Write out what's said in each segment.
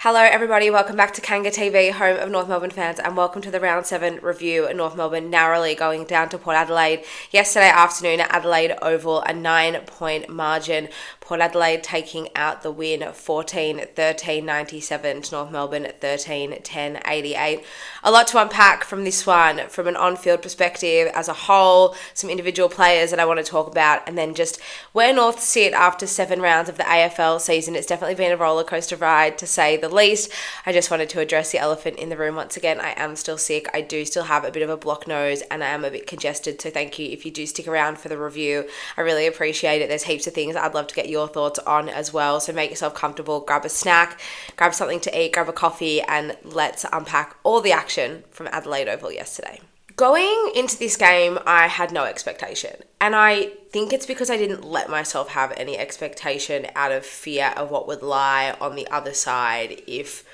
Hello everybody, welcome back to Kanga TV, home of North Melbourne fans, and welcome to the Round 7 review at North Melbourne, narrowly going down to Port Adelaide. Yesterday afternoon at Adelaide Oval, a 9-point margin. Port Adelaide taking out the win 14-13-97 to North Melbourne 13-10-88. A lot to unpack from this one, from an on-field perspective as a whole, some individual players that I want to talk about, and then just where North sit after 7 rounds of the AFL season. It's definitely been a roller coaster ride, to say the least. I just wanted to address the elephant in the room once again. I am still sick. I do still have a bit of a blocked nose and I am a bit congested, so thank you if you do stick around for the review. I really appreciate it. There's heaps of things I'd love to get your thoughts on as well, so make yourself comfortable, grab a snack, grab something to eat, grab a coffee, and let's unpack all the action from Adelaide Oval yesterday. Going into this game, I had no expectation, and I think it's because I didn't let myself have any expectation out of fear of what would lie on the other side if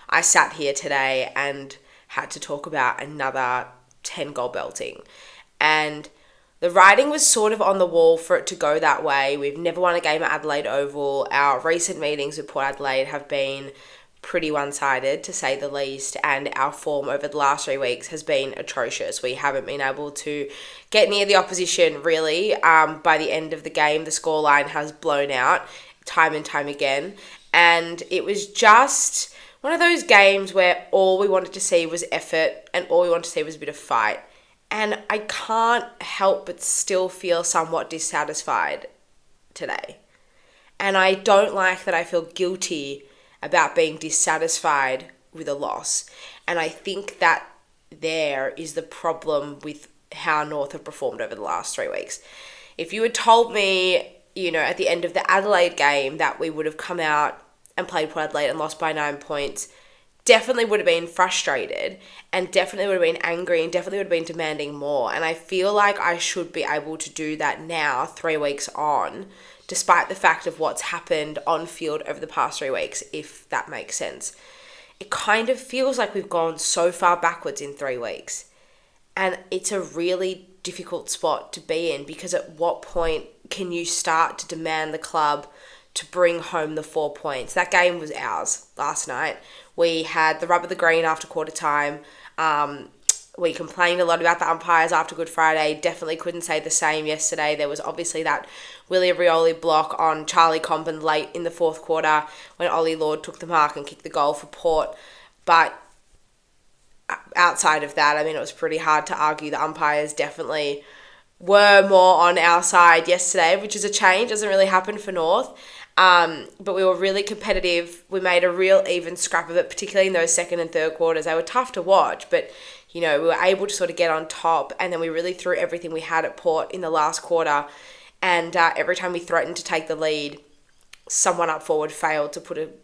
I sat here today and had to talk about another 10-goal belting. And the writing was sort of on the wall for it to go that way. We've never won a game at Adelaide Oval. Our recent meetings with Port Adelaide have been pretty one-sided, to say the least, and our form over the last 3 weeks has been atrocious. We haven't been able to get near the opposition, really. By the end of the game, the scoreline has blown out time and time again, and it was just one of those games where all we wanted to see was effort and all we wanted to see was a bit of fight. And I can't help but still feel somewhat dissatisfied today. And I don't like that I feel guilty about being dissatisfied with a loss. And I think that there is the problem with how North have performed over the last 3 weeks. If you had told me, at the end of the Adelaide game that we would have come out and played Port Adelaide and lost by 9 points, definitely would have been frustrated and definitely would have been angry and definitely would have been demanding more. And I feel like I should be able to do that now, 3 weeks on, despite the fact of what's happened on field over the past 3 weeks, if that makes sense. It kind of feels like we've gone so far backwards in 3 weeks. And it's a really difficult spot to be in, because at what point can you start to demand the club to bring home the 4 points? That game was ours last night. We had the rub of the green after quarter time. We complained a lot about the umpires after Good Friday. Definitely couldn't say the same yesterday. There was obviously that Willie Rioli block on Charlie Comben late in the fourth quarter when Ollie Lord took the mark and kicked the goal for Port. But outside of that, it was pretty hard to argue. The umpires definitely were more on our side yesterday, which is a change. Doesn't really happen for North. But we were really competitive. We made a real even scrap of it, particularly in those second and third quarters. They were tough to watch, but we were able to sort of get on top, and then we really threw everything we had at Port in the last quarter. And every time we threatened to take the lead, someone up forward failed to put it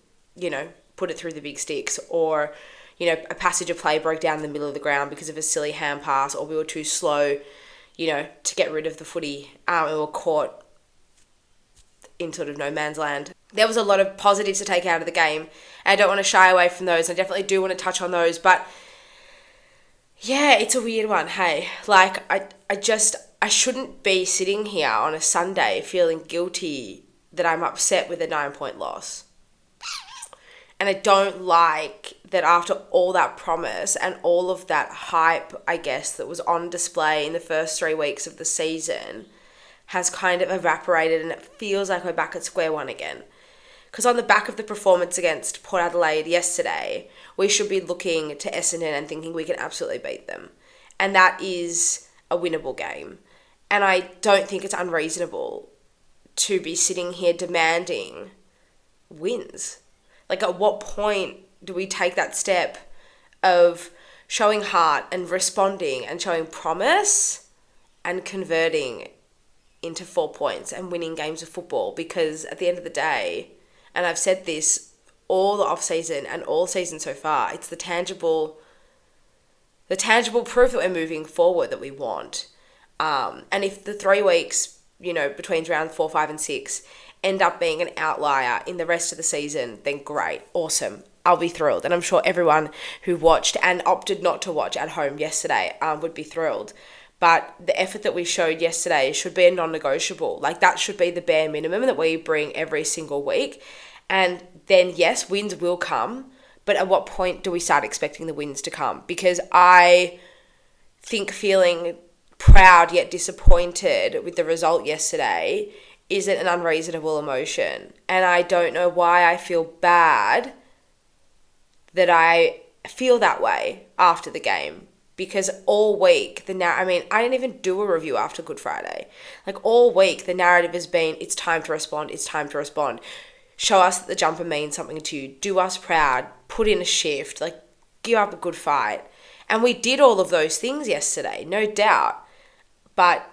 through the big sticks, or a passage of play broke down in the middle of the ground because of a silly hand pass, or we were too slow, to get rid of the footy, and we were caught in sort of no man's land. There was a lot of positives to take out of the game, and I don't want to shy away from those. I definitely do want to touch on those, but yeah, it's a weird one, hey. I shouldn't be sitting here on a Sunday feeling guilty that I'm upset with a 9-point loss. And I don't like that after all that promise and all of that hype, I guess, that was on display in the first 3 weeks of the season has kind of evaporated, and it feels like we're back at square one again. Because on the back of the performance against Port Adelaide yesterday, we should be looking to Essendon and thinking we can absolutely beat them. And that is a winnable game. And I don't think it's unreasonable to be sitting here demanding wins. At what point do we take that step of showing heart and responding and showing promise and converting into 4 points and winning games of football? Because at the end of the day, and I've said this all the off-season and all season so far, it's the tangible proof that we're moving forward that we want. And if the 3 weeks, between round 4, 5 and 6 end up being an outlier in the rest of the season, then great, awesome. I'll be thrilled. And I'm sure everyone who watched and opted not to watch at home yesterday would be thrilled. But the effort that we showed yesterday should be a non-negotiable. That should be the bare minimum that we bring every single week. And then, yes, wins will come, But at what point do we start expecting the wins to come? Because I think feeling proud yet disappointed with the result yesterday isn't an unreasonable emotion. And I don't know why I feel bad that I feel that way after the game. Because all week, I didn't even do a review after Good Friday. Like, all week, the narrative has been, it's time to respond, it's time to respond. Show us that the jumper means something to you. Do us proud. Put in a shift. Like, give up a good fight. And we did all of those things yesterday, no doubt. But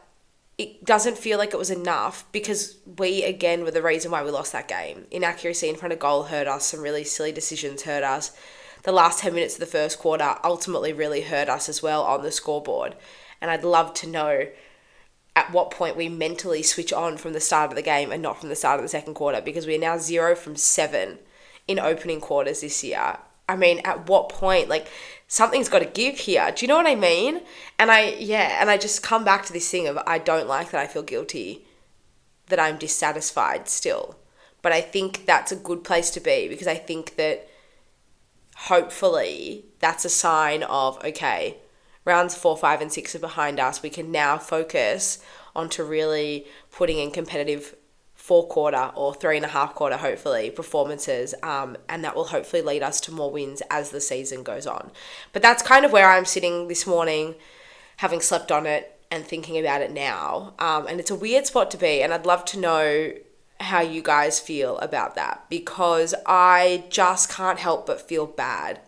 it doesn't feel like it was enough because we, again, were the reason why we lost that game. Inaccuracy in front of goal hurt us. Some really silly decisions hurt us. The last 10 minutes of the first quarter ultimately really hurt us as well on the scoreboard. And I'd love to know at what point we mentally switch on from the start of the game and not from the start of the second quarter, because we are now 0 from 7 in opening quarters this year. I mean, at what point, like, something's got to give here. Do you know what I mean? And I just come back to this thing of, I don't like that I feel guilty, that I'm dissatisfied still. But I think that's a good place to be, because I think that hopefully that's a sign of, okay, rounds 4, 5, and 6 are behind us. We can now focus on to really putting in competitive 4-quarter or 3.5-quarter, hopefully, performances, and that will hopefully lead us to more wins as the season goes on. But that's kind of where I'm sitting this morning, having slept on it and thinking about it now. And it's a weird spot to be, and I'd love to know how you guys feel about that, because I just can't help but feel bad.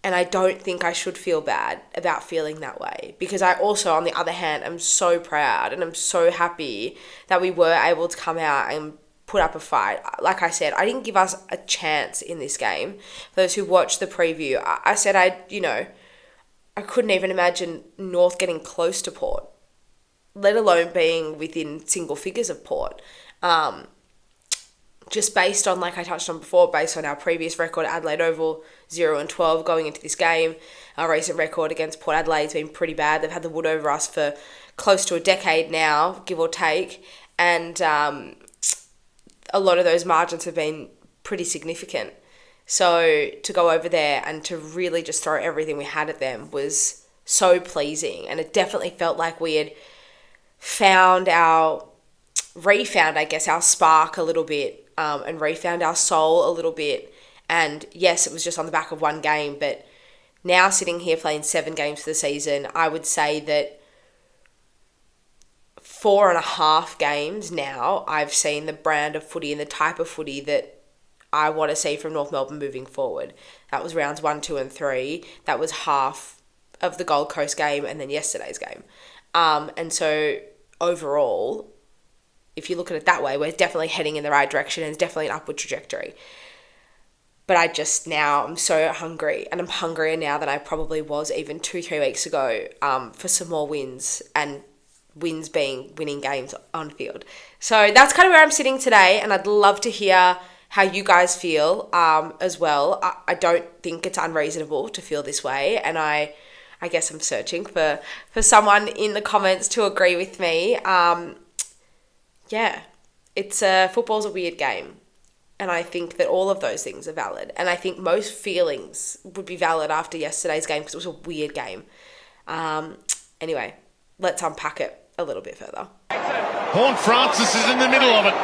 And I don't think I should feel bad about feeling that way, because I also, on the other hand, am so proud and I'm so happy that we were able to come out and put up a fight. Like I said, I didn't give us a chance in this game. For those who watched the preview, I said I couldn't even imagine North getting close to Port, let alone being within single figures of Port. Just based on, like I touched on before, based on our previous record at Adelaide Oval, 0-12 going into this game. Our recent record against Port Adelaide's been pretty bad. They've had the wood over us for close to a decade now, give or take. And a lot of those margins have been pretty significant. So to go over there and to really just throw everything we had at them was so pleasing. And it definitely felt like we had refound, I guess, our spark a little bit, and refound our soul a little bit. And yes, it was just on the back of one game, but now sitting here playing 7 games for the season, I would say that 4.5 games now, I've seen the brand of footy and the type of footy that I want to see from North Melbourne moving forward. That was rounds 1, 2, and 3. That was half of the Gold Coast game and then yesterday's game. And so overall, if you look at it that way, we're definitely heading in the right direction and it's definitely an upward trajectory. But I'm so hungry, and I'm hungrier now than I probably was even 2-3 weeks ago, for some more wins, and wins being winning games on field. So that's kind of where I'm sitting today, and I'd love to hear how you guys feel as well. I don't think it's unreasonable to feel this way, and I guess I'm searching for someone in the comments to agree with me. Football's a weird game. And I think that all of those things are valid. And I think most feelings would be valid after yesterday's game because it was a weird game. Anyway, let's unpack it a little bit further. Horne-Francis is in the middle of it.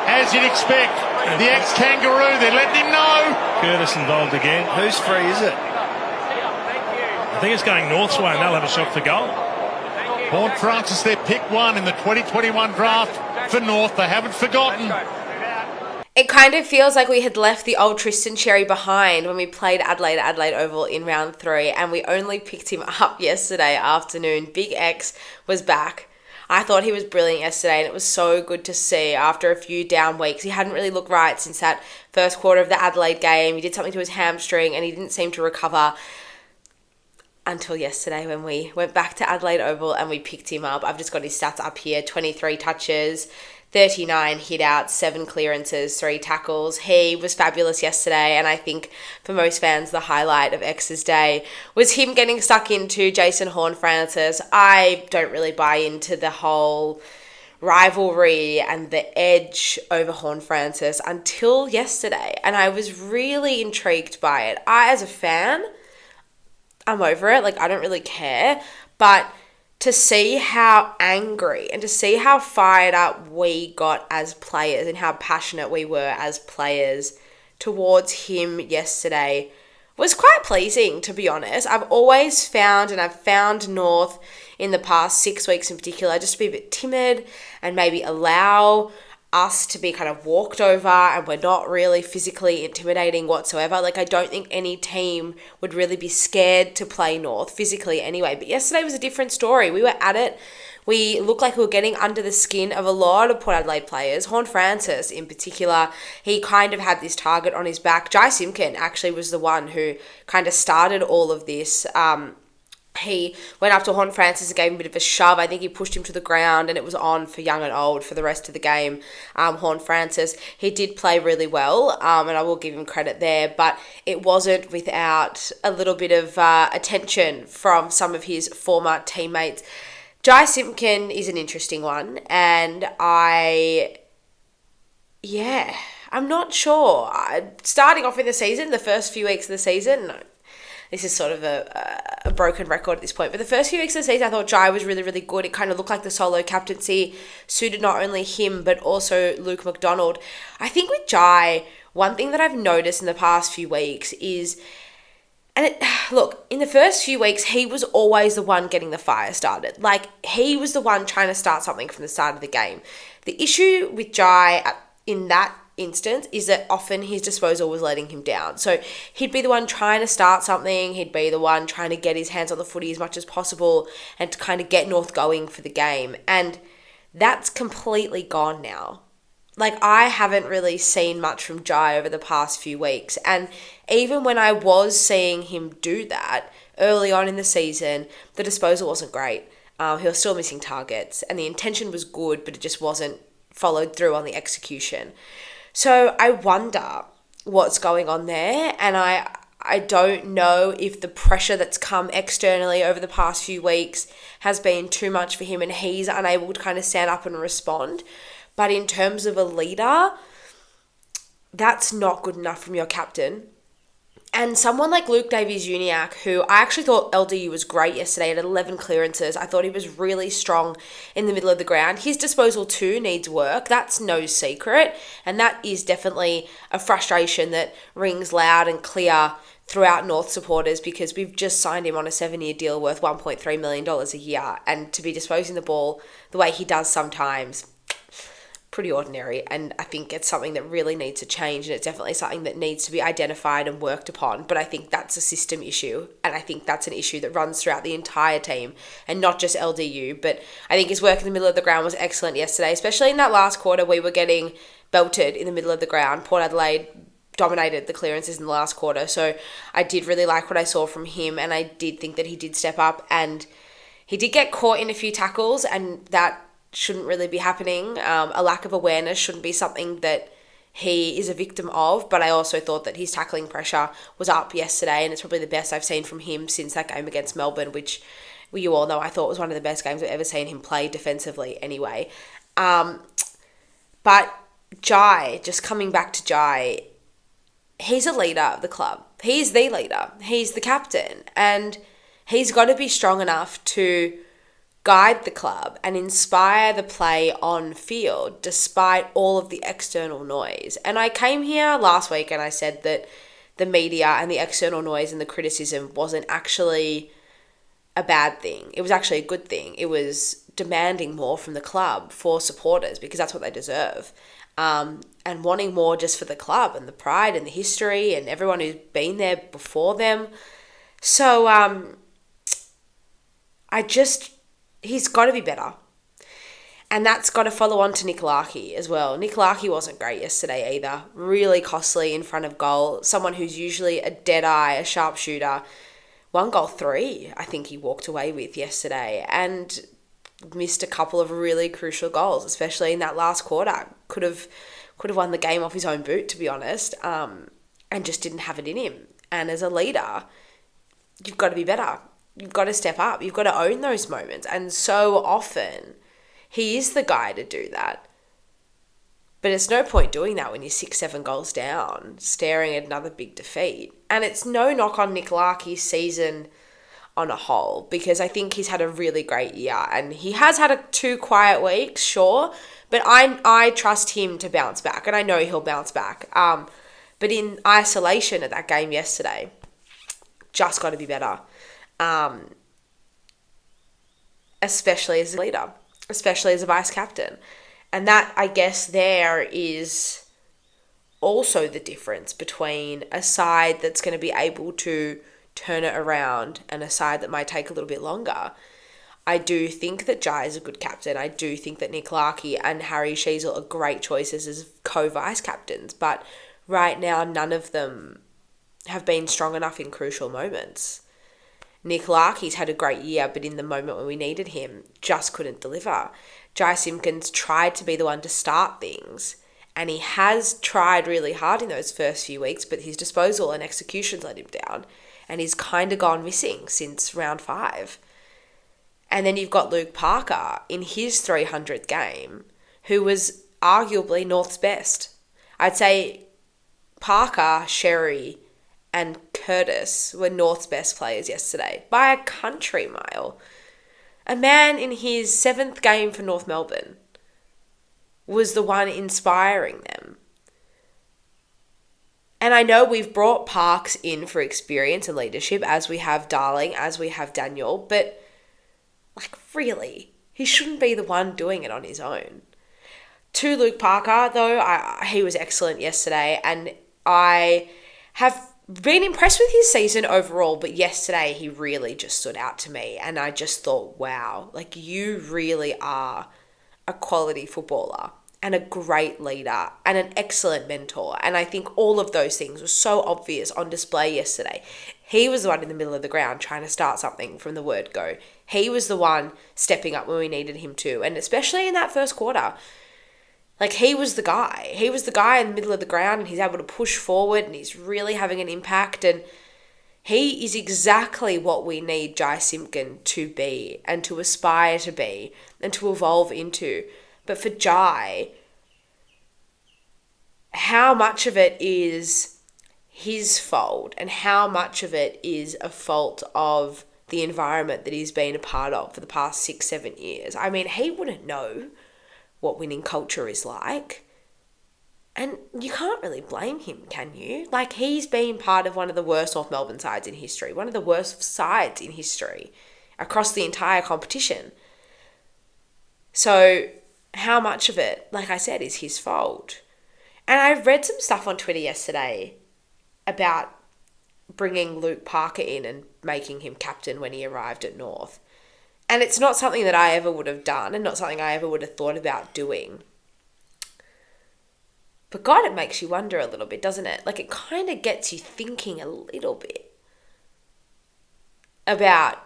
As you'd expect, the ex-Kangaroo, they're letting him know. Curtis involved again. Whose free is it? I think it's going North's way, and they'll have a shot for goal. Horne-Francis, their pick 1 in the 2021 draft for North. They haven't forgotten. It kind of feels like we had left the old Tristan Cherry behind when we played Adelaide at Adelaide Oval in round 3, and we only picked him up yesterday afternoon. Big X was back. I thought he was brilliant yesterday, and it was so good to see after a few down weeks. He hadn't really looked right since that first quarter of the Adelaide game. He did something to his hamstring, and he didn't seem to recover until yesterday when we went back to Adelaide Oval and we picked him up. I've just got his stats up here. 23 touches, 39 hit-outs, 7 clearances, 3 tackles. He was fabulous yesterday, and I think for most fans the highlight of X's day was him getting stuck into Jason Horne-Francis. I don't really buy into the whole rivalry and the edge over Horne-Francis until yesterday. And I was really intrigued by it. I, as a fan, I'm over it. Like, I don't really care. But to see how angry and to see how fired up we got as players and how passionate we were as players towards him yesterday was quite pleasing, to be honest. I've always found, and I've found North in the past 6 weeks in particular, just to be a bit timid and maybe allow us to be kind of walked over, and we're not really physically intimidating whatsoever. Like, I don't think any team would really be scared to play North physically anyway. But yesterday was a different story. We were at it. We looked like we were getting under the skin of a lot of Port Adelaide players. Horne-Francis in particular, he kind of had this target on his back. Jai Simpkin actually was the one who kind of started all of this. He went up to Horne-Francis and gave him a bit of a shove. I think he pushed him to the ground, and it was on for young and old for the rest of the game. Horne-Francis, he did play really well, and I will give him credit there, but it wasn't without a little bit of attention from some of his former teammates. Jai Simpkin is an interesting one, and I'm not sure. Starting off in the season, the first few weeks of the season, this is sort of a broken record at this point, but the first few weeks of the season, I thought Jai was really, really good. It kind of looked like the solo captaincy suited not only him, but also Luke McDonald. I think with Jai, one thing that I've noticed in the past few weeks is, look, in the first few weeks, he was always the one getting the fire started. Like, he was the one trying to start something from the start of the game. The issue with Jai in that instance is that often his disposal was letting him down. So he'd be the one trying to start something. He'd be the one trying to get his hands on the footy as much as possible and to kind of get North going for the game. And that's completely gone now. Like, I haven't really seen much from Jai over the past few weeks. And even when I was seeing him do that early on in the season, the disposal wasn't great. He was still missing targets, and the intention was good, but it just wasn't followed through on the execution. So I wonder what's going on there, and I don't know if the pressure that's come externally over the past few weeks has been too much for him and he's unable to kind of stand up and respond. But in terms of a leader, that's not good enough from your captain. And someone like Luke Davies-Uniacke, who I actually thought LDU was great yesterday at 11 clearances. I thought he was really strong in the middle of the ground. His disposal too needs work. That's no secret. And that is definitely a frustration that rings loud and clear throughout North supporters, because we've just signed him on a 7-year deal worth $1.3 million a year. And to be disposing the ball the way he does sometimes, pretty ordinary, and I think it's something that really needs to change, and it's definitely something that needs to be identified and worked upon. But I think that's a system issue, and I think that's an issue that runs throughout the entire team and not just LDU. But I think his work in the middle of the ground was excellent yesterday, especially in that last quarter. We were getting belted in the middle of the ground. Port Adelaide dominated the clearances in the last quarter, so I did really like what I saw from him, and I did think that he did step up, and he did get caught in a few tackles, and that shouldn't really be happening. A lack of awareness shouldn't be something that he is a victim of, but I also thought that his tackling pressure was up yesterday, and it's probably the best I've seen from him since that game against Melbourne, which you all know I thought was one of the best games I've ever seen him play defensively anyway. But Jai, just coming back to Jai, he's a leader of the club. He's the leader. He's the captain, and he's got to be strong enough to guide the club and inspire the play on field despite all of the external noise. And I came here last week and I said that the media and the external noise and the criticism wasn't actually a bad thing. It was actually a good thing. It was demanding more from the club for supporters, because that's what they deserve. And wanting more just for the club and the pride and the history and everyone who's been there before them. So he's got to be better. And that's got to follow on to Nick Larkey as well. Nick Larkey wasn't great yesterday either. Really costly in front of goal. Someone who's usually a dead eye, a sharpshooter. 1 goal 3, I think he walked away with yesterday. And missed a couple of really crucial goals, especially in that last quarter. Could have won the game off his own boot, to be honest. And just didn't have it in him. And as a leader, you've got to be better. You've got to step up. You've got to own those moments. And so often He is the guy to do that. But it's no point doing that when you're 6-7 goals down, staring at another big defeat. And it's no knock on Nick Larkey's season on a whole, because I think he's had a really great year. And he has had 2 quiet weeks, sure, but I trust him to bounce back, and I know he'll bounce back. But in isolation at that game yesterday, just got to be better, especially as a leader, especially as a vice captain. And that, I guess, there is also the difference between a side that's going to be able to turn it around and a side that might take a little bit longer. I do think that Jai is a good captain. I do think that Nick Larkey and Harry Sheasel are great choices as co-vice captains. But right now, none of them have been strong enough in crucial moments. Nick Larkey's had a great year, but in the moment when we needed him, just couldn't deliver. Jai Simpkins tried to be the one to start things, and he has tried really hard in those first few weeks, but his disposal and executions let him down, and he's kind of gone missing since round 5. And then you've got Luke Parker in his 300th game, who was arguably North's best. I'd say Parker, Sherry, and Curtis were North's best players yesterday by a country mile. A man in his 7th game for North Melbourne was the one inspiring them. And I know we've brought Parks in for experience and leadership, as we have Darling, as we have Daniel, but really, he shouldn't be the one doing it on his own. To Luke Parker, though, he was excellent yesterday, and I have been impressed with his season overall, but yesterday he really just stood out to me, and I just thought, wow, you really are a quality footballer and a great leader and an excellent mentor. And I think all of those things were so obvious on display yesterday. He was the one in the middle of the ground trying to start something from the word go. He was the one stepping up when we needed him to, and especially in that first quarter. He was the guy. He was the guy in the middle of the ground, and he's able to push forward, and he's really having an impact. And he is exactly what we need Jai Simpkin to be and to aspire to be and to evolve into. But for Jai, how much of it is his fault and how much of it is a fault of the environment that he's been a part of for the past 6-7 years? I mean, he wouldn't know what winning culture is like. And you can't really blame him, can you? He's been part of one of the worst North Melbourne sides in history, one of the worst sides in history across the entire competition. So how much of it, like I said, is his fault? And I read some stuff on Twitter yesterday about bringing Luke Parker in and making him captain when he arrived at North. And it's not something that I ever would have done and not something I ever would have thought about doing. But God, it makes you wonder a little bit, doesn't it? It kind of gets you thinking a little bit about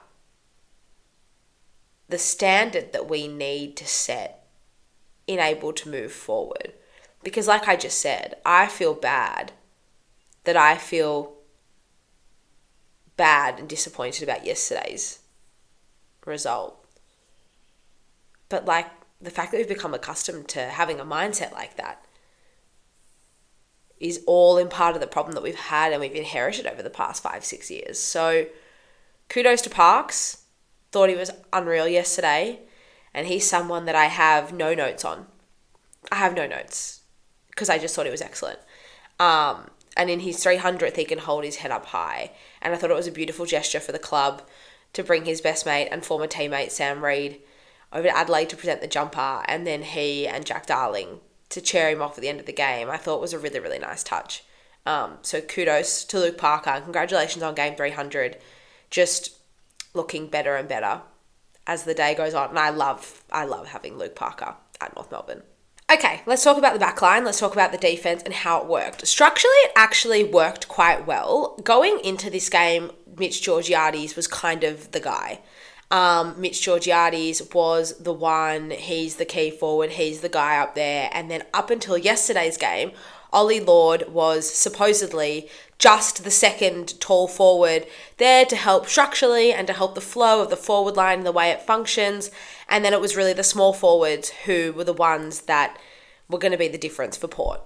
the standard that we need to set in able to move forward. Because like I just said, I feel bad that I feel bad and disappointed about yesterday's result. But the fact that we've become accustomed to having a mindset like that is all in part of the problem that we've had and we've inherited over the past 5-6 years. So kudos to Parks. Thought he was unreal yesterday, and he's someone that I have no notes on. I have no notes because I just thought he was excellent. And in his 300th, he can hold his head up high. And I thought it was a beautiful gesture for the club to bring his best mate and former teammate Sam Reid over to Adelaide to present the jumper, and then he and Jack Darling to cheer him off at the end of the game. I thought it was a really, really nice touch. So kudos to Luke Parker and congratulations on game 300. Just looking better and better as the day goes on. And I love having Luke Parker at North Melbourne. Okay, let's talk about the back line. Let's talk about the defence and how it worked. Structurally, it actually worked quite well. Going into this game, Mitch Georgiades was kind of the guy. Mitch Georgiades was the one. He's the key forward. He's the guy up there. And then up until yesterday's game, Ollie Lord was supposedly just the second tall forward there to help structurally and to help the flow of the forward line and the way it functions. And then it was really the small forwards who were the ones that were going to be the difference for Port.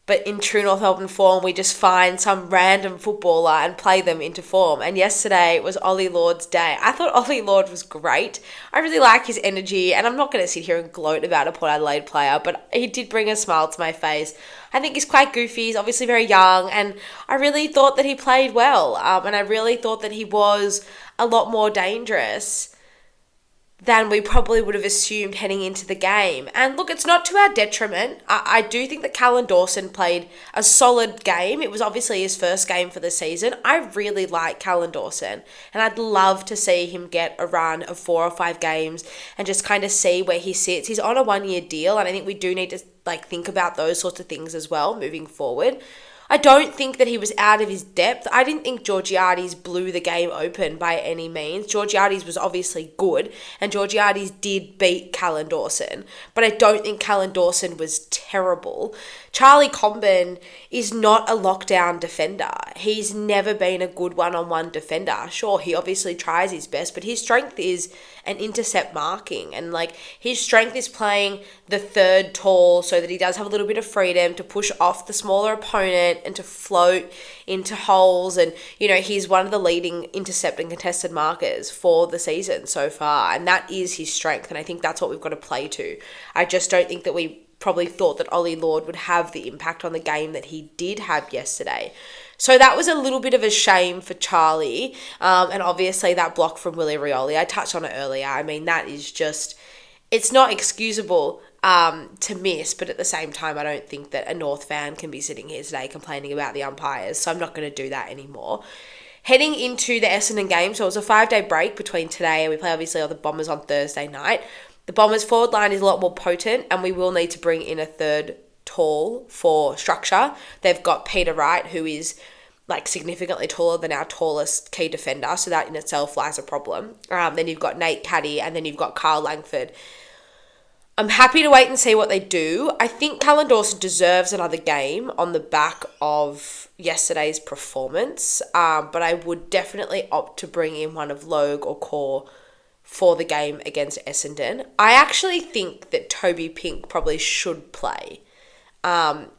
But in true North Melbourne form, we just find some random footballer and play them into form. And yesterday was Ollie Lord's day. I thought Ollie Lord was great. I really like his energy, and I'm not going to sit here and gloat about a Port Adelaide player, but he did bring a smile to my face. I think he's quite goofy. He's obviously very young, and I really thought that he played well. And I really thought that he was a lot more dangerous than we probably would have assumed heading into the game. And look, it's not to our detriment. I do think that Callan Dawson played a solid game. It was obviously his first game for the season. I really like Callan Dawson, and I'd love to see him get a run of 4 or 5 games and just kind of see where he sits. He's on a 1-year deal, and I think we do need to think about those sorts of things as well moving forward. I don't think that he was out of his depth. I didn't think Georgiades blew the game open by any means. Georgiades was obviously good, and Georgiades did beat Callan Dawson, but I don't think Callan Dawson was terrible. Charlie Comben is not a lockdown defender. He's never been a good one-on-one defender. Sure, he obviously tries his best, but his strength is an intercept marking, and his strength is playing the third tall so that he does have a little bit of freedom to push off the smaller opponent and to float into holes. And he's one of the leading intercept and contested markers for the season so far, and that is his strength, and I think that's what we've got to play to. I just don't think that we probably thought that Ollie Lord would have the impact on the game that he did have yesterday. So that was a little bit of a shame for Charlie. And obviously that block from Willie Rioli, I touched on it earlier. I mean, that is just, it's not excusable to miss, but at the same time, I don't think that a North fan can be sitting here today complaining about the umpires. So I'm not going to do that anymore. Heading into the Essendon game, so it was a 5-day break between today, and we play obviously all the Bombers on Thursday night. The Bombers' forward line is a lot more potent, and we will need to bring in a third tall for structure. They've got Peter Wright, who is significantly taller than our tallest key defender, so that in itself lies a problem. Then you've got Nate Caddy, and then you've got Carl Langford. I'm happy to wait and see what they do. I think Callan Dawson deserves another game on the back of yesterday's performance, but I would definitely opt to bring in one of Logue or Core for the game against Essendon. I actually think that Toby Pink probably should play.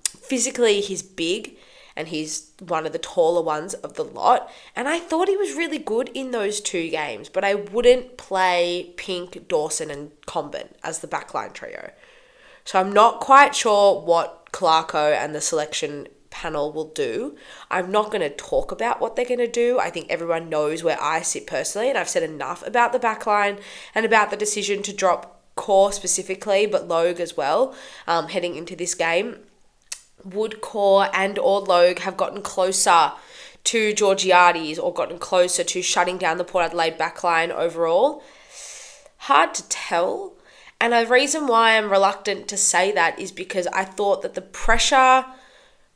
Physically, he's big, and he's one of the taller ones of the lot. And I thought he was really good in those 2 games, but I wouldn't play Pink, Dawson and Comben as the backline trio. So I'm not quite sure what Clarko and the selection panel will do. I'm not going to talk about what they're going to do. I think everyone knows where I sit personally, and I've said enough about the backline and about the decision to drop Core specifically, but Logue as well, heading into this game. Would Core and or Logue have gotten closer to Georgiades or gotten closer to shutting down the Port Adelaide backline overall? Hard to tell. And the reason why I'm reluctant to say that is because I thought that the pressure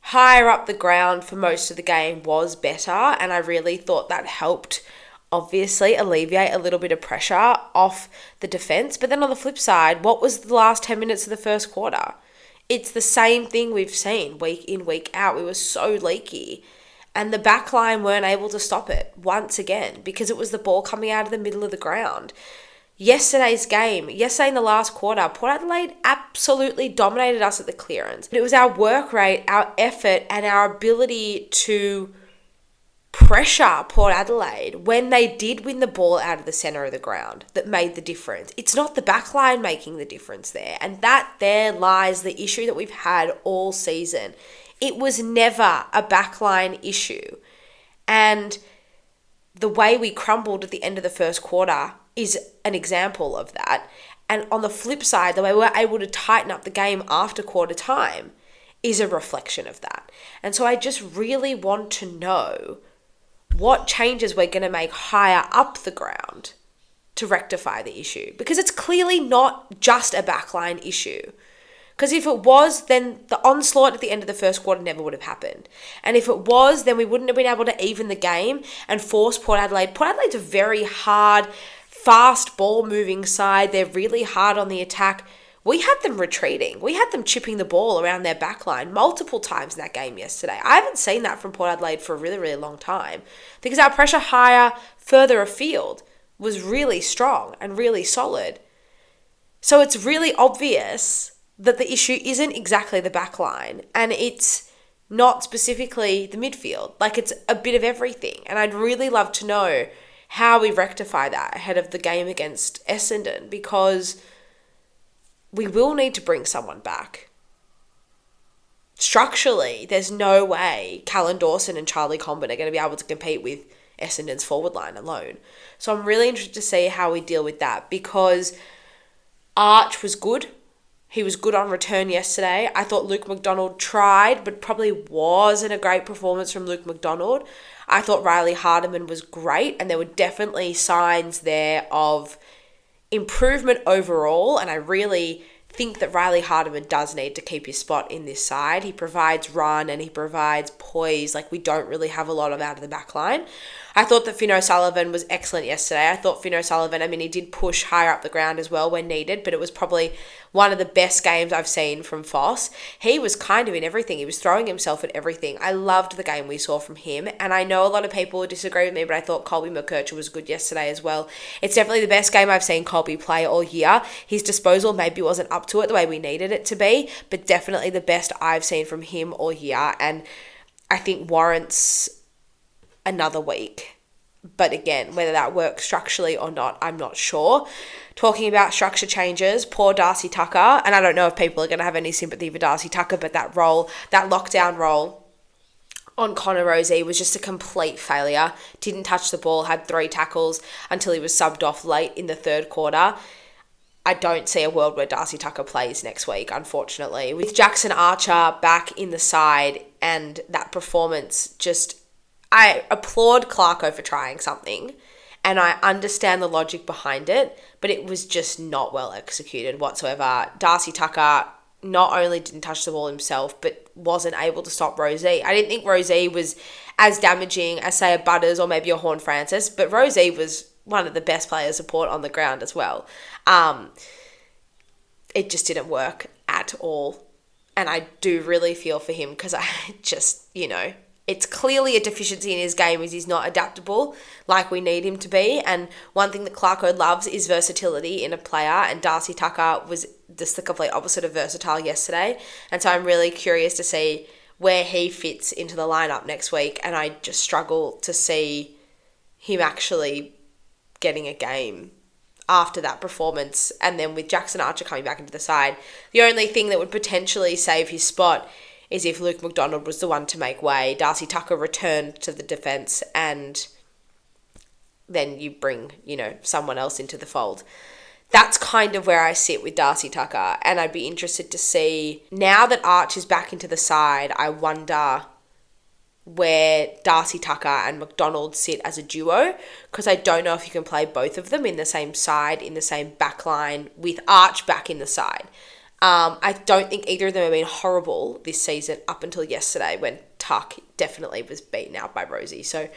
higher up the ground for most of the game was better, and I really thought that helped obviously alleviate a little bit of pressure off the defence. But then on the flip side, what was the last 10 minutes of the first quarter? It's the same thing we've seen week in, week out. We were so leaky, and the back line weren't able to stop it once again because it was the ball coming out of the middle of the ground. Yesterday in the last quarter, Port Adelaide absolutely dominated us at the clearance. But it was our work rate, our effort, and our ability to pressure Port Adelaide when they did win the ball out of the centre of the ground that made the difference. It's not the back line making the difference there. And that there lies the issue that we've had all season. It was never a backline issue. And the way we crumbled at the end of the first quarter is an example of that. And on the flip side, the way we're able to tighten up the game after quarter time is a reflection of that. And so I just really want to know what changes we're going to make higher up the ground to rectify the issue. Because it's clearly not just a backline issue. Because if it was, then the onslaught at the end of the first quarter never would have happened. And if it was, then we wouldn't have been able to even the game and force Port Adelaide. Port Adelaide's a very hard, fast ball moving side. They're really hard on the attack. we had them retreating. We had them chipping the ball around their backline multiple times in that game yesterday. I haven't seen that from Port Adelaide for a really, really long time, because our pressure higher, further afield was really strong and really solid. So it's really obvious that the issue isn't exactly the backline, and it's not specifically the midfield. Like, it's a bit of everything. And I'd really love to know how we rectify that ahead of the game against Essendon, because we will need to bring someone back. Structurally, there's no way Callan Dawson and Charlie Comben are going to be able to compete with Essendon's forward line alone. So I'm really interested to see how we deal with that, because Arch was good. He was good on return yesterday. I thought Luke McDonald tried, but probably wasn't a great performance from Luke McDonald. I thought Riley Hardiman was great, and there were definitely signs there of improvement overall, and I really think that Riley Hardiman does need to keep his spot in this side. He provides run and he provides poise like we don't really have a lot of out of the back line. I thought that Finn O'Sullivan was excellent yesterday. I thought Finn O'Sullivan, he did push higher up the ground as well when needed, but it was probably one of the best games I've seen from Foss. He was kind of in everything. He was throwing himself at everything. I loved the game we saw from him, and I know a lot of people would disagree with me, but I thought Colby McKercher was good yesterday as well. It's definitely the best game I've seen Colby play all year. His disposal maybe wasn't up to it the way we needed it to be, but definitely the best I've seen from him all year, and I think warrants another week. But again, whether that works structurally or not, I'm not sure. Talking about structure changes, poor Darcy Tucker, and I don't know if people are going to have any sympathy for Darcy Tucker, but that lockdown role on Connor Rozee was just a complete failure. Didn't touch the ball, had 3 tackles until he was subbed off late in the third quarter. I don't see a world where Darcy Tucker plays next week, unfortunately. With Jackson Archer back in the side and that performance, I applaud Clarko for trying something, and I understand the logic behind it, but it was just not well executed whatsoever. Darcy Tucker not only didn't touch the ball himself, but wasn't able to stop Rozee. I didn't think Rozee was as damaging as, say, a Butters or maybe a Horn Francis, but Rozee was one of the best players support on the ground as well. It just didn't work at all, and I do really feel for him, because I just, it's clearly a deficiency in his game is he's not adaptable like we need him to be. And one thing that Clarko loves is versatility in a player, and Darcy Tucker was just the complete opposite of versatile yesterday. And so I'm really curious to see where he fits into the lineup next week, and I just struggle to see him actually getting a game after that performance. And then with Jackson Archer coming back into the side, the only thing that would potentially save his spot is if Luke McDonald was the one to make way. Darcy Tucker returned to the defence, and then you bring, someone else into the fold. That's kind of where I sit with Darcy Tucker, and I'd be interested to see, now that Arch is back into the side, I wonder where Darcy Tucker and McDonald sit as a duo, because I don't know if you can play both of them in the same side, in the same back line, with Arch back in the side. I don't think either of them have been horrible this season up until yesterday, when Tuck definitely was beaten out by Rozee. So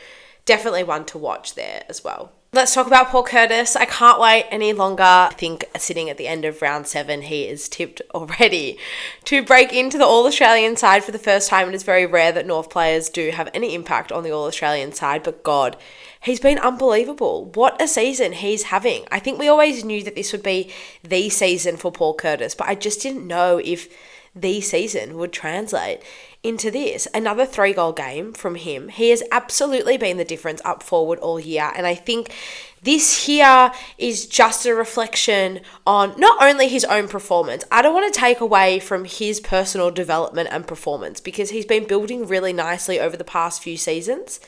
definitely one to watch there as well. Let's talk about Paul Curtis. I can't wait any longer. I think sitting at the end of round 7, he is tipped already to break into the All-Australian side for the first time. It is very rare that North players do have any impact on the All-Australian side, but God, he's been unbelievable. What a season he's having. I think we always knew that this would be the season for Paul Curtis, but I just didn't know if the season would translate into this. Another 3-goal game from him. He has absolutely been the difference up forward all year, and I think this here is just a reflection on not only his own performance. I don't want to take away from his personal development and performance, because he's been building really nicely over the past few seasons.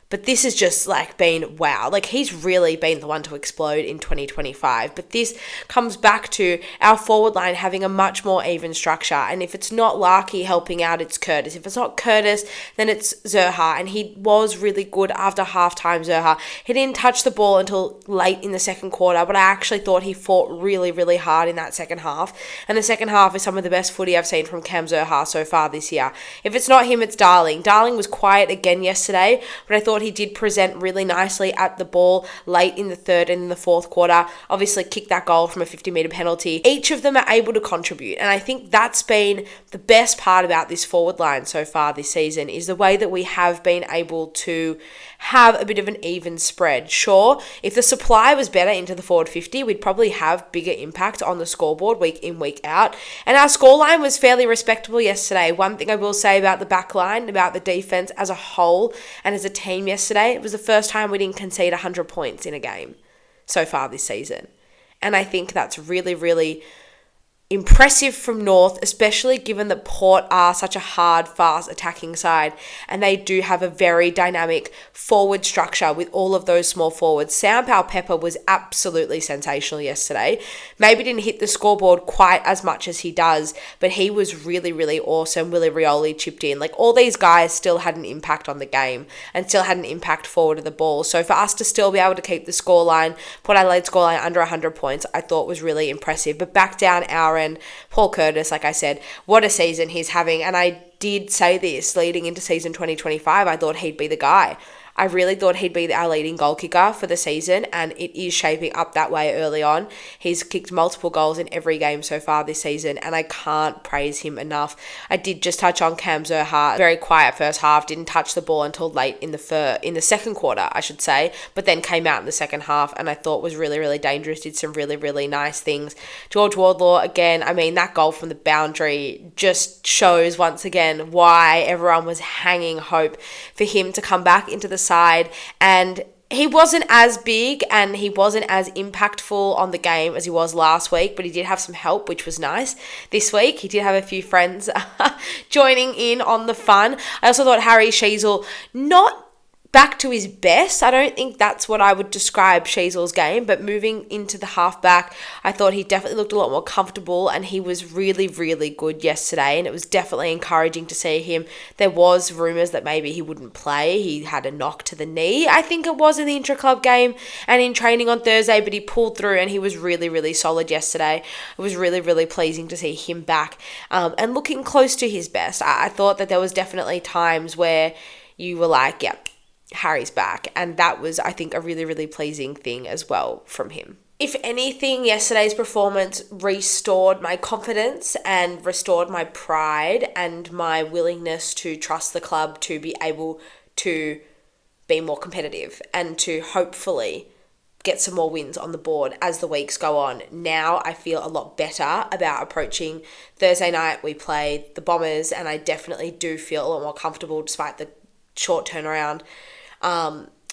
But this has just been wow. He's really been the one to explode in 2025. But this comes back to our forward line having a much more even structure. And if it's not Larkey helping out, it's Curtis. If it's not Curtis, then it's Zurha. And he was really good after halftime, Zurha. He didn't touch the ball until late in the second quarter, but I actually thought he fought really, really hard in that second half. And the second half is some of the best footy I've seen from Cam Zurha so far this year. If it's not him, it's Darling. Darling was quiet again yesterday, but I thought thought he did present really nicely at the ball late in the third and in the fourth quarter. Obviously kicked that goal from a 50-metre penalty. Each of them are able to contribute, and I think that's been the best part about this forward line so far this season, is the way that we have been able to have a bit of an even spread. Sure, if the supply was better into the forward 50, we'd probably have bigger impact on the scoreboard week in, week out. And our scoreline was fairly respectable yesterday. One thing I will say about the back line, about the defence as a whole and as a team yesterday, it was the first time we didn't concede 100 points in a game so far this season. And I think that's really, really impressive from North, especially given that Port are such a hard, fast attacking side, and they do have a very dynamic forward structure with all of those small forwards. Soundpower Pepper was absolutely sensational yesterday. Maybe didn't hit the scoreboard quite as much as he does, but he was really, really awesome. Willie Rioli chipped in. Like, all these guys still had an impact on the game and still had an impact forward of the ball. So for us to still be able to keep the scoreline, Port Adelaide scoreline under 100 points, I thought was really impressive. But back down our end, Paul Curtis, like I said, what a season he's having. And I did say this leading into season 2025, I thought he'd be the guy. I really thought he'd be our leading goal kicker for the season, and it is shaping up that way early on. He's kicked multiple goals in every game so far this season, and I can't praise him enough. I did just touch on Cam Zerha. Very quiet first half, didn't touch the ball until late in the second quarter, I should say, but then came out in the second half, and I thought was really, really dangerous, did some really, really nice things. George Wardlaw, again, I mean, that goal from the boundary just shows once again why everyone was hanging hope for him to come back into the side. And he wasn't as big and he wasn't as impactful on the game as he was last week, but he did have some help, which was nice. This week, he did have a few friends joining in on the fun. I also thought Harry Sheasel, not back to his best. I don't think that's what I would describe Sheasel's game, but moving into the halfback, I thought he definitely looked a lot more comfortable, and he was really, really good yesterday, and it was definitely encouraging to see him. There was rumours that maybe he wouldn't play. He had a knock to the knee, I think it was, in the intra-club game and in training on Thursday, but he pulled through and he was really, really solid yesterday. It was really, really pleasing to see him back and looking close to his best. I thought that there was definitely times where you were like, yep, Harry's back, and that was, I think, a really, really pleasing thing as well from him. If anything, yesterday's performance restored my confidence and restored my pride and my willingness to trust the club to be able to be more competitive and to hopefully get some more wins on the board as the weeks go on. Now I feel a lot better about approaching Thursday night. We play the Bombers, and I definitely do feel a lot more comfortable despite the short turnaround,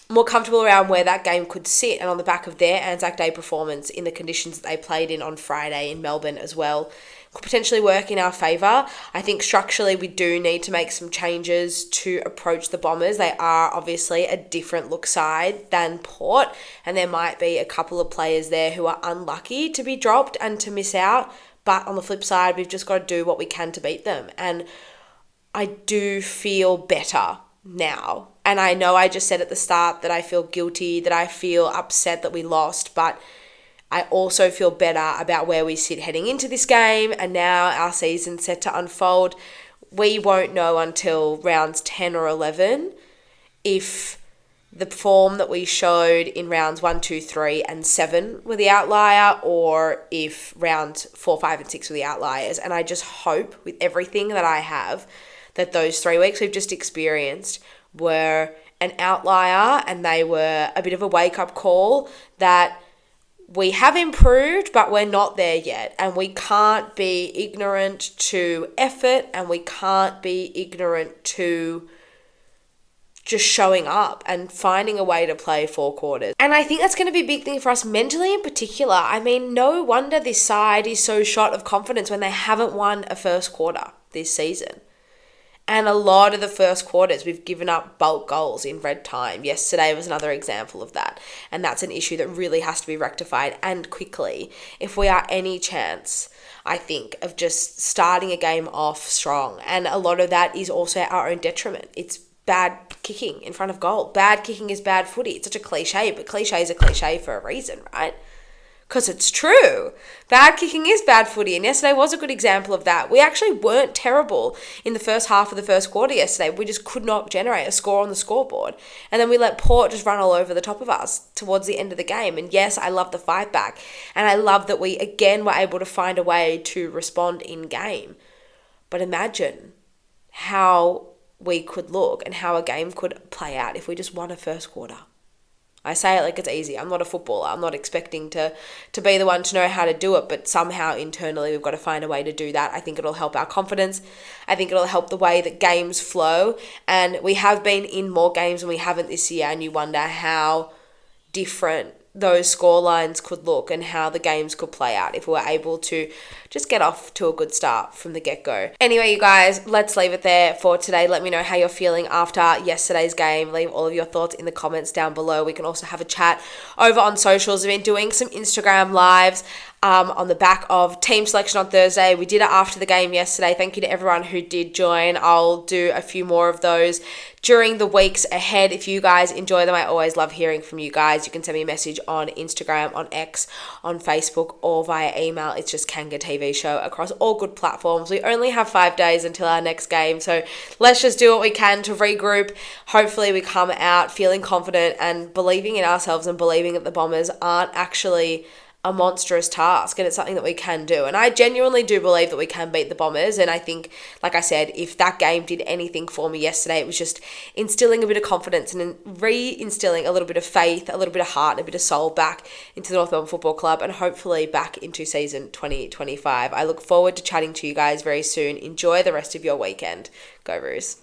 more comfortable around where that game could sit, and on the back of their Anzac Day performance in the conditions that they played in on Friday in Melbourne as well, could potentially work in our favour. I think structurally we do need to make some changes to approach the Bombers. They are obviously a different look side than Port, and there might be a couple of players there who are unlucky to be dropped and to miss out, but on the flip side, we've just got to do what we can to beat them, and I do feel better now. And I know I just said at the start that I feel guilty, that I feel upset that we lost, but I also feel better about where we sit heading into this game, and now our season's set to unfold. We won't know until rounds 10 or 11 if the form that we showed in rounds 1, 2, 3 and 7 were the outlier, or if rounds 4, 5 and 6 were the outliers. And I just hope with everything that I have that those 3 weeks we've just experienced were an outlier, and they were a bit of a wake-up call that we have improved, but we're not there yet. And we can't be ignorant to effort, and we can't be ignorant to just showing up and finding a way to play 4 quarters. And I think that's going to be a big thing for us mentally in particular. I mean, no wonder this side is so short of confidence when they haven't won a first quarter this season. And a lot of the first quarters, we've given up bulk goals in red time. Yesterday was another example of that. And that's an issue that really has to be rectified, and quickly, if we are any chance, I think, of just starting a game off strong. And a lot of that is also our own detriment. It's bad kicking in front of goal. Bad kicking is bad footy. It's such a cliche, but cliche is a cliche for a reason, right? because it's true. Bad kicking is bad footy, and yesterday was a good example of that. We actually weren't terrible in the first half of the first quarter yesterday. We just could not generate a score on the scoreboard. And then we let Port just run all over the top of us towards the end of the game. And yes, I love the fight back. And I love that we, again, were able to find a way to respond in game. But imagine how we could look and how a game could play out if we just won a first quarter. I say it like it's easy. I'm not a footballer. I'm not expecting to be the one to know how to do it, but somehow internally we've got to find a way to do that. I think it'll help our confidence. I think it'll help the way that games flow. And we have been in more games than we haven't this year, and you wonder how different those score lines could look and how the games could play out if we were able to just get off to a good start from the get-go. Anyway, you guys, let's leave it there for today. Let me know how you're feeling after yesterday's game. Leave all of your thoughts in the comments down below. We can also have a chat over on socials. We've been doing some Instagram lives on the back of team selection on Thursday. We did it after the game yesterday. Thank you to everyone who did join. I'll do a few more of those during the weeks ahead. If you guys enjoy them, I always love hearing from you guys. You can send me a message on Instagram, on X, on Facebook, or via email. It's just Kanga TV Show across all good platforms. We only have 5 days until our next game, so let's just do what we can to regroup. Hopefully we come out feeling confident and believing in ourselves and believing that the Bombers aren't actually a monstrous task, and it's something that we can do. And I genuinely do believe that we can beat the Bombers. And I think, like I said, if that game did anything for me yesterday, it was just instilling a bit of confidence and reinstilling a little bit of faith, a little bit of heart, and a bit of soul back into the North Melbourne Football Club, and hopefully back into season 2025. I look forward to chatting to you guys very soon. Enjoy the rest of your weekend. Go Roos.